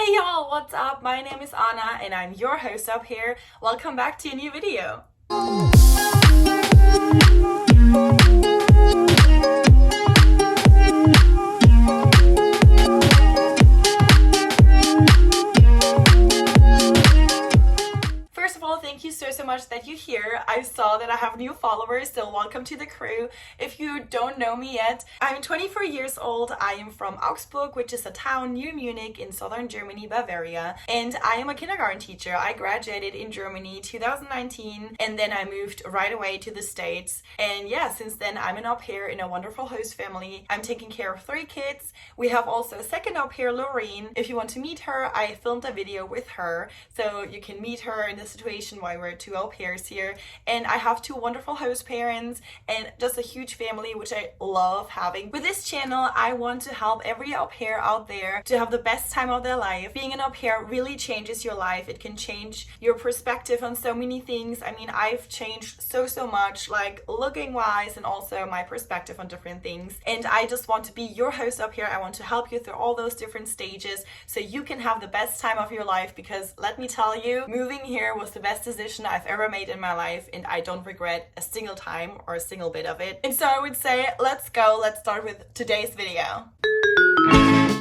Hey y'all, what's up? My name is Anna and I'm your host up here. Welcome back to a new video. First of all, thank you so much that you're here. I saw that I have new followers, so welcome to the crew. If you don't know me yet, I'm 24 years old. I am from Augsburg, which is a town near Munich in southern Germany, Bavaria, and I am a kindergarten teacher. I graduated in Germany 2019 and then I moved right away to the States. And yeah, since then I'm an au pair in a wonderful host family. I'm taking care of 3 kids. We have also a second au pair, Lorraine. If you want to meet her, I filmed a video with her, so you can meet her in this situation why we're 2 au pairs here. And I have 2 wonderful host parents and just a huge family, which I love having. With this channel, I want to help every au pair out there to have the best time of their life. Being an au pair really changes your life. It can change your perspective on so many things. I mean, I've changed so much, like looking wise and also my perspective on different things. And I just want to be your host up here. I want to help you through all those different stages so you can have the best time of your life, because let me tell you, moving here was the best decision I've ever made in my life and I don't regret a single time or a single bit of it. And so I would say, let's start with today's video.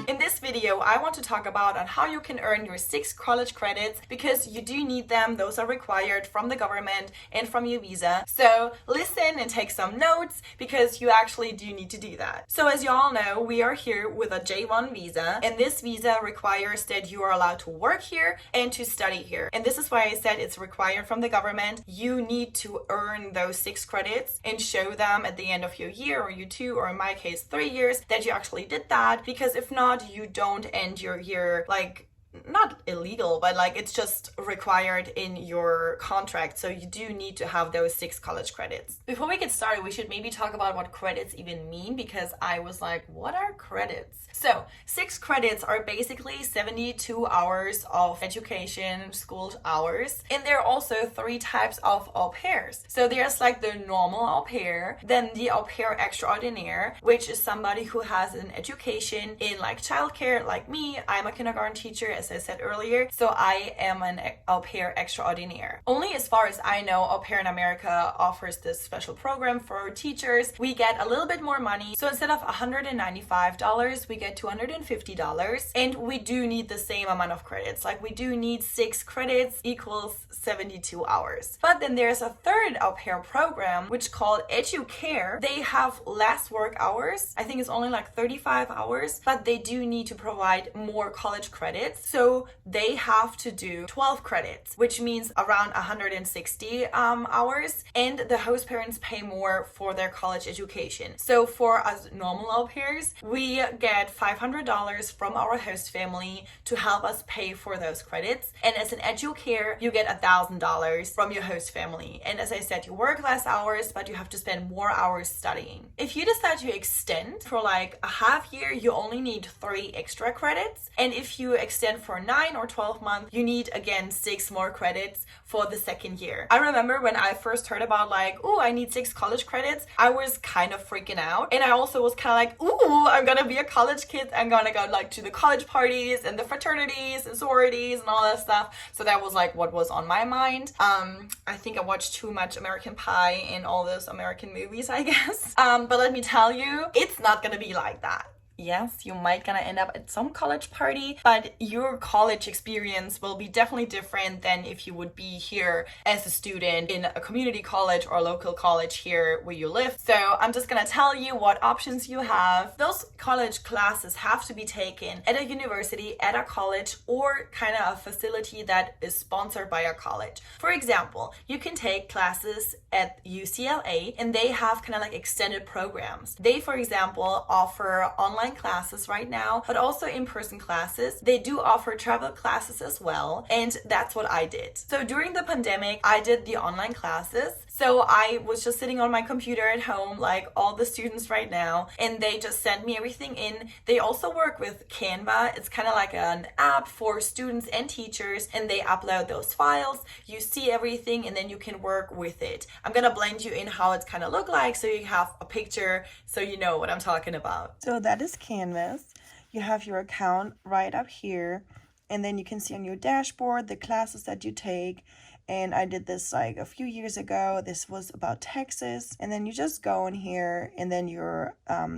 In this video, I want to talk about on how you can earn your 6 college credits, because you do need them. Those are required from the government and from your visa. So listen and take some notes, because you actually do need to do that. So as you all know, we are here with a J1 visa, and this visa requires that you are allowed to work here and to study here. And this is why I said it's required from the government. You need to earn those 6 credits and show them at the end of your year or your 2, or in my case 3 years, that you actually did that, because if not, you don't end your year, like, not illegal, but like it's just required in your contract. So you do need to have those 6 college credits. Before we get started, we should maybe talk about what credits even mean, because I was like, what are credits? So 6 credits are basically 72 hours of education, school hours. And there are also 3 types of au pairs. So there's like the normal au pair, then the au pair extraordinaire, which is somebody who has an education in like childcare, like me. I'm a kindergarten teacher, as I said earlier, so I am an au pair extraordinaire. Only as far as I know, Au Pair in America offers this special program for teachers. We get a little bit more money, so instead of $195, we get $250, and we do need the same amount of credits. Like, we do need 6 credits equals 72 hours. But then there's a third au pair program, which is called Educare. They have less work hours. I think it's only like 35 hours, but they do need to provide more college credits. So they have to do 12 credits, which means around 160 hours, and the host parents pay more for their college education. So for us normal au pairs, we get $500 from our host family to help us pay for those credits. And as an educare, you get $1,000 from your host family. And as I said, you work less hours, but you have to spend more hours studying. If you decide to extend for like a half year, you only need 3 extra credits. And if you extend for 9 or 12 months, you need again 6 more credits for the second year. I remember when I first heard about like, oh, I need 6 college credits, I was kind of freaking out. And I also was kind of like, ooh, I'm gonna be a college kid. I'm gonna go like to the college parties and the fraternities and sororities and all that stuff. So that was like what was on my mind. I think I watched too much American Pie and all those American movies, I guess. But let me tell you, it's not gonna be like that. Yes, you might gonna end up at some college party, but your college experience will be definitely different than if you would be here as a student in a community college or a local college here where you live. So I'm just gonna tell you what options you have. Those college classes have to be taken at a university, at a college, or kind of a facility that is sponsored by a college. For example, you can take classes at UCLA, and they have kind of like extended programs. They, for example, offer online classes right now, but also in-person classes. They do offer travel classes as well, and that's what I did. So during the pandemic, I did the online classes. So I was just sitting on my computer at home, like all the students right now, and they just sent me everything in. They also work with Canva. It's kind of like an app for students and teachers, and they upload those files. You see everything, and then you can work with it. I'm gonna blend you in how it's kind of look like so you have a picture so you know what I'm talking about. So that is Canvas. You have your account right up here. and then you can see on your dashboard the classes that you take. And I did this like a few years ago. This was about Texas. And then you just go in here, and then your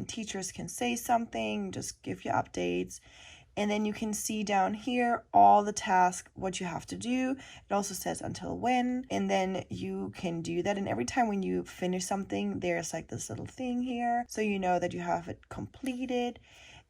teachers can say something, just give you updates. And then you can see down here all the tasks, what you have to do. It also says until when, and then you can do that. And every time when you finish something, there's like this little thing here, so you know that you have it completed.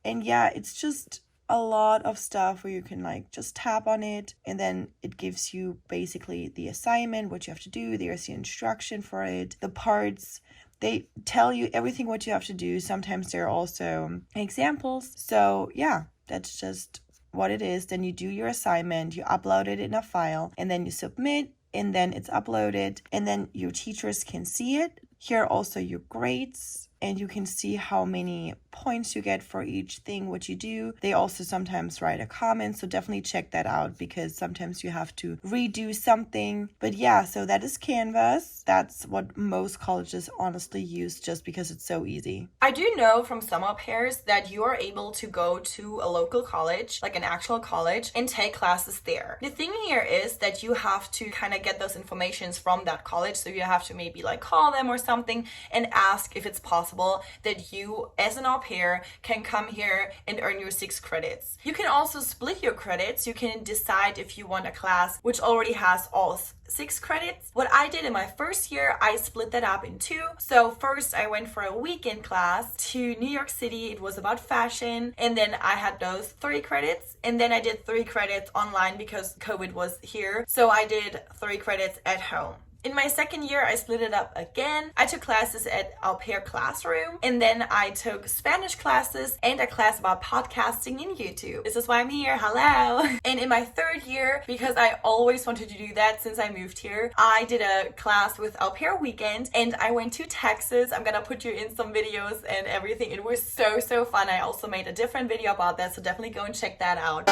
And yeah, it's just a lot of stuff where you can like just tap on it, and then it gives you basically the assignment, what you have to do. There's the instruction for it, the parts. They tell you everything what you have to do. Sometimes there are also examples. So yeah, that's just what it is. Then you do your assignment, you upload it in a file, and then you submit, and then it's uploaded, and then your teachers can see it. Here are also your grades, and you can see how many points you get for each thing what you do. They also sometimes write a comment, so definitely check that out, because sometimes you have to redo something. But yeah, so that is Canvas. That's what most colleges honestly use, just because it's so easy. I do know from some Aupairs that you are able to go to a local college, like an actual college, and take classes there. The thing here is that you have to kind of get those informations from that college, so you have to maybe like call them or something and ask if it's possible that you as an au pair can come here and earn your 6 credits. You can also split your credits. You can decide if you want a class which already has all 6 credits. What I did in my first year, I split that up in 2. So first I went for a weekend class to New York City. It was about fashion, and then I had those 3 credits, and then I did 3 credits online because COVID was here. So I did 3 credits at home. In my second year, I split it up again. I took classes at Aupair Classroom, and then I took Spanish classes and a class about podcasting in YouTube. This is why I'm here, hello! And in my third year, because I always wanted to do that since I moved here, I did a class with Aupair Weekend, and I went to Texas. I'm gonna put you in some videos and everything. It was so fun. I also made a different video about that, so definitely go and check that out.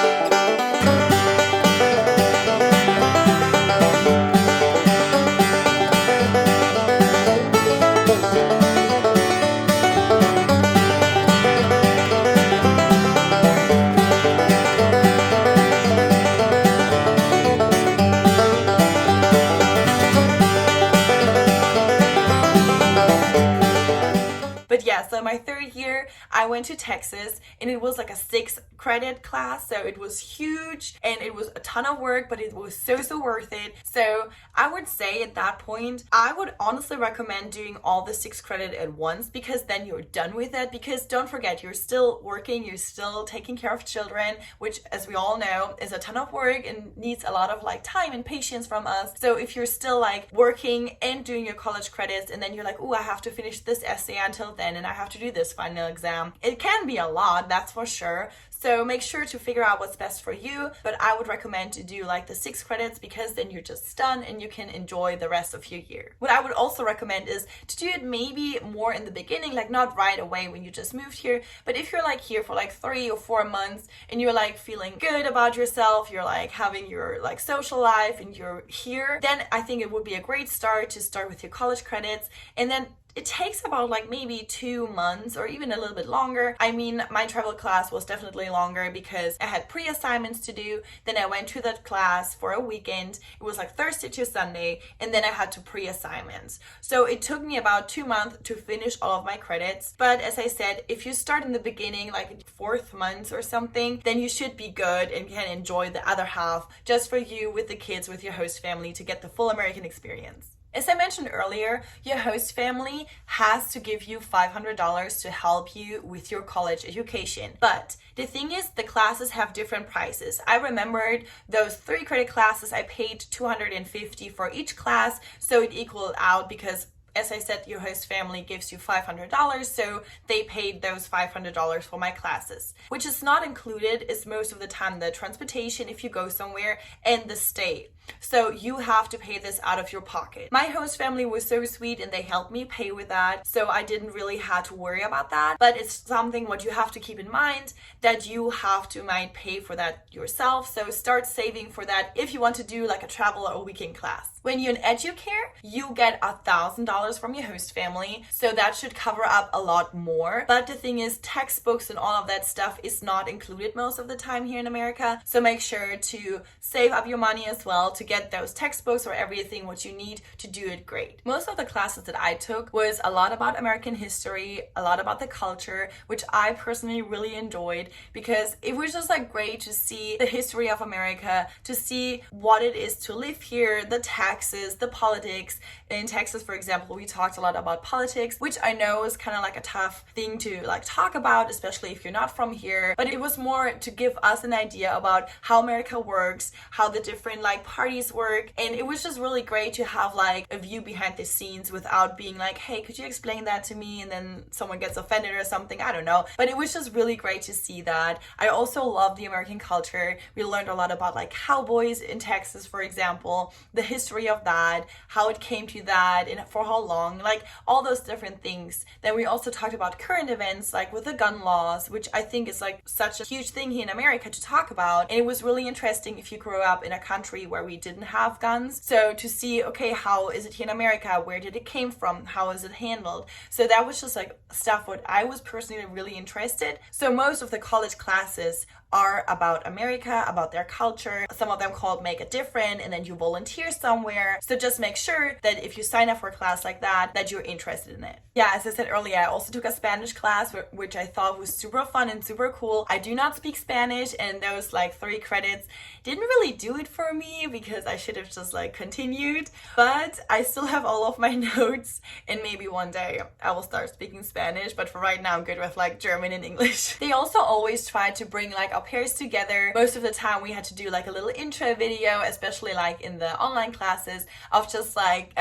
So my third year, I went to Texas, and it was like a 6 credit class. So it was huge, and it was a ton of work, but it was so worth it. So I would say at that point, I would honestly recommend doing all the 6 credit at once, because then you're done with it. Because don't forget, you're still working, you're still taking care of children, which, as we all know, is a ton of work and needs a lot of like time and patience from us. So if you're still like working and doing your college credits, and then you're like, oh, I have to finish this essay until then, and I have to do this final exam, it can be a lot, that's for sure. So make sure to figure out what's best for you, but I would recommend to do like the 6 credits, because then you're just done and you can enjoy the rest of your year. What I would also recommend is to do it maybe more in the beginning, like not right away when you just moved here, but if you're like here for like 3 or 4 months and you're like feeling good about yourself, you're like having your like social life and you're here, then I think it would be a great start to start with your college credits. And then it takes about like maybe 2 months or even a little bit longer. I mean, my travel class was definitely longer because I had pre-assignments to do. Then I went to that class for a weekend. It was like Thursday to Sunday, and then I had to pre-assignments. So it took me about 2 months to finish all of my credits. But as I said, if you start in the beginning, like 4th month or something, then you should be good and can enjoy the other half just for you with the kids, with your host family, to get the full American experience. As I mentioned earlier, your host family has to give you $500 to help you with your college education. But the thing is, the classes have different prices. I remembered those 3 credit classes, I paid $250 for each class, so it equaled out because, as I said, your host family gives you $500, so they paid those $500 for my classes. Which is not included is most of the time the transportation if you go somewhere and the stay. So you have to pay this out of your pocket. My host family was so sweet and they helped me pay with that, so I didn't really have to worry about that. But it's something what you have to keep in mind, that you have to might pay for that yourself. So start saving for that if you want to do like a travel or a weekend class. When you're in educare, you get $1,000 $10 from your host family, so that should cover up a lot more. But the thing is, textbooks and all of that stuff is not included most of the time here in America, so make sure to save up your money as well to get those textbooks or everything what you need to do it great. Most of the classes that I took was a lot about American history, a lot about the culture, which I personally really enjoyed because it was just like great to see the history of America, to see what it is to live here, the taxes, the politics. In Texas, for example, we talked a lot about politics, which I know is kind of like a tough thing to like talk about, especially if you're not from here, but it was more to give us an idea about how America works, how the different like parties work, and it was just really great to have like a view behind the scenes without being like, hey, could you explain that to me? And then someone gets offended or something, I don't know, but it was just really great to see that. I also love the American culture. We learned a lot about like cowboys in Texas, for example, the history of that, how it came to that and for how long, like all those different things. Then we also talked about current events like with the gun laws, which I think is like such a huge thing here in America to talk about, and it was really interesting if you grew up in a country where we didn't have guns, so to see, okay, how is it here in America, where did it came from, how is it handled. So that was just like stuff what I was personally really interested. So most of the college classes are about America, about their culture. Some of them called Make a Difference, and then you volunteer somewhere. So just make sure that if you sign up for a class like that, that you're interested in it. Yeah, as I said earlier, I also took a Spanish class, which I thought was super fun and super cool. I do not speak Spanish, and those like 3 credits didn't really do it for me because I should have just like continued, but I still have all of my notes, and maybe one day I will start speaking Spanish, but for right now I'm good with like German and English. They also always try to bring like our pairs together. Most of the time we had to do like a little intro video, especially like in the online classes, of just like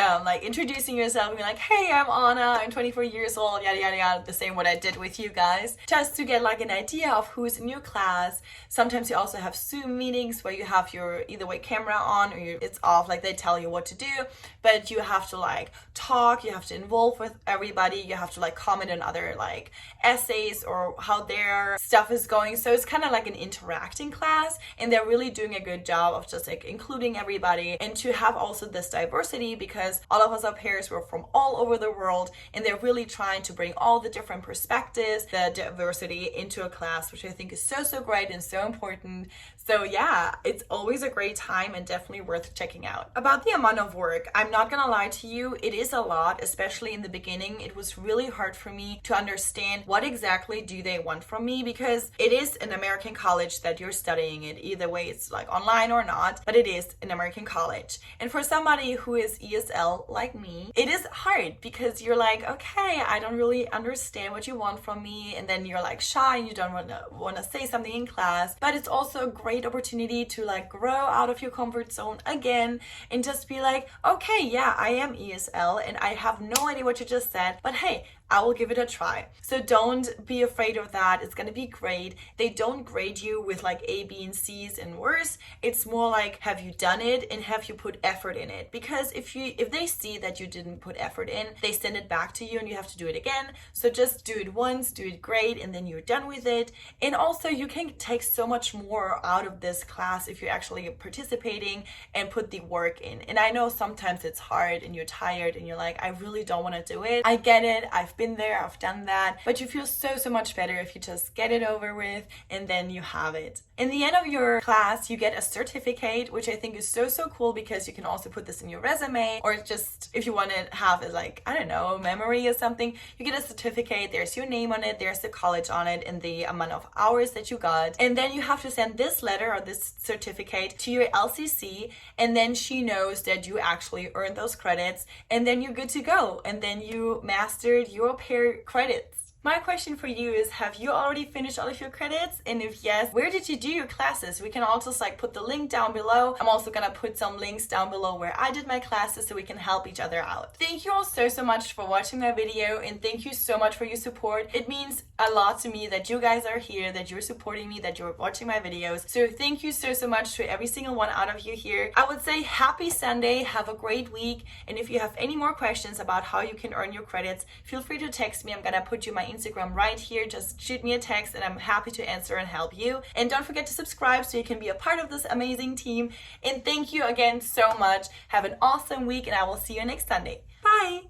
introducing yourself and being like, hey, I'm Anna, I'm 24 years old, yada yada yada, the same what I did with you guys, just to get like an idea of who's in your class. Sometimes you also have Zoom meetings where you have your either way camera on or it's off, like they tell you what to do, but you have to like talk, you have to involve with everybody, you have to like comment on other like essays or how their stuff is going. So it's kind of like an interacting class, and they're really doing a good job of just like including everybody, and to have also this diversity because all of us au pairs were from all over the world, and they're really trying to bring all the different perspectives, the diversity into a class, which I think is so great and so important. So yeah, it's always a great time and definitely worth checking out. About the amount of work, I'm not gonna lie to you, it is a lot, especially in the beginning. It was really hard for me to understand what exactly do they want from me, because it is an American college that you're studying it. Either way, it's like online or not, but it is an American college. And for somebody who is ESL like me, it is hard because you're like, okay, I don't really understand what you want from me, and then you're like shy and you don't want to say something in class. But it's also a great opportunity to like grow out of your comfort zone again and just be like, okay, yeah, I am ESL and I have no idea what you just said, but hey, I will give it a try. So don't be afraid of that. It's gonna be great. They don't grade you with like A, B, and C's and worse. It's more like, have you done it and have you put effort in it? Because if they see that you didn't put effort in, they send it back to you and you have to do it again. So just do it once, do it great, and then you're done with it. And also you can take so much more out of this class if you're actually participating and put the work in. And I know sometimes it's hard and you're tired and you're like, I really don't want to do it. I get it. I've been there, I've done that, but you feel so much better if you just get it over with and then you have it. In the end of your class, you get a certificate, which I think is so cool because you can also put this in your resume, or just if you want to have it like, I don't know, memory or something, you get a certificate, there's your name on it, there's the college on it, and the amount of hours that you got. And then you have to send this letter or this certificate to your LCC, and then she knows that you actually earned those credits, and then you're good to go, and then you mastered your Aupair credits. My question for you is, have you already finished all of your credits? And if yes, where did you do your classes? We can all just like put the link down below. I'm also gonna put some links down below where I did my classes so we can help each other out. Thank you all so much for watching my video, and thank you so much for your support. It means a lot to me that you guys are here, that you're supporting me, that you're watching my videos. So thank you so much to every single one out of you here. I would say happy Sunday, have a great week, and if you have any more questions about how you can earn your credits, feel free to text me. I'm gonna put you my Instagram right here. Just shoot me a text and I'm happy to answer and help you. And don't forget to subscribe so you can be a part of this amazing team. And thank you again so much. Have an awesome week, and I will see you next Sunday. Bye!